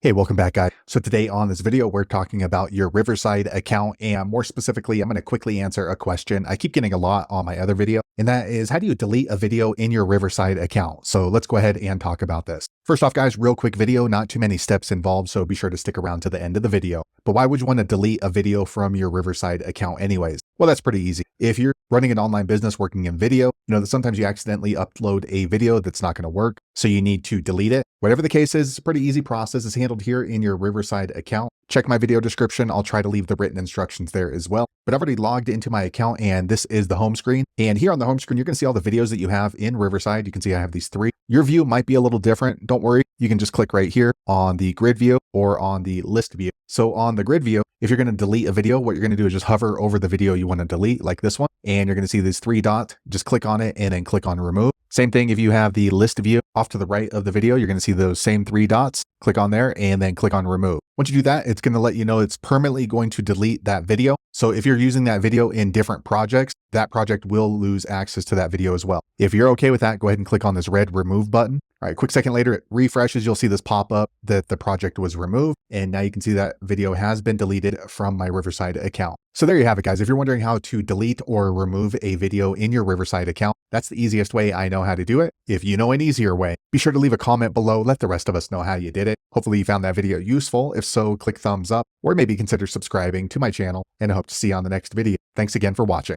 Hey, welcome back, guys. So today on this video, we're talking about your Riverside account, and more specifically, I'm going to quickly answer a question I keep getting a lot on my other video, and that is, how do you delete a video in your Riverside account? So let's go ahead and talk about this. First off, guys, real quick video, not too many steps involved, so be sure to stick around to the end of the video. But why would you want to delete a video from your Riverside account anyways? Well, that's pretty easy. If you're running an online business working in video, you know that sometimes you accidentally upload a video that's not going to work, so you need to delete it. Whatever the case is, it's a pretty easy process. It's handled here in your Riverside account. Check my video description. I'll try to leave the written instructions there as well. But I've already logged into my account, and this is the home screen. And here on the home screen, you're going to see all the videos that you have in Riverside. You can see I have these 3. Your view might be a little different. Don't worry. You can just click right here on the grid view or on the list view. So on the grid view, if you're going to delete a video, what you're going to do is just hover over the video you want to delete, like this one, and you're going to see these 3 dots. Just click on it and then click on remove. Same thing if you have the list view off to the right of the video, you're going to see those same 3 dots. Click on there and then click on remove. Once you do that, it's going to let you know it's permanently going to delete that video. So if you're using that video in different projects, that project will lose access to that video as well. If you're okay with that, go ahead and click on this red remove button. All right, quick second later, it refreshes. You'll see this pop up that the project was removed. And now you can see that video has been deleted from my Riverside account. So there you have it, guys. If you're wondering how to delete or remove a video in your Riverside account, that's the easiest way I know how to do it. If you know an easier way, be sure to leave a comment below. Let the rest of us know how you did it. Hopefully you found that video useful. If so, click thumbs up or maybe consider subscribing to my channel, and I hope to see you on the next video. Thanks again for watching.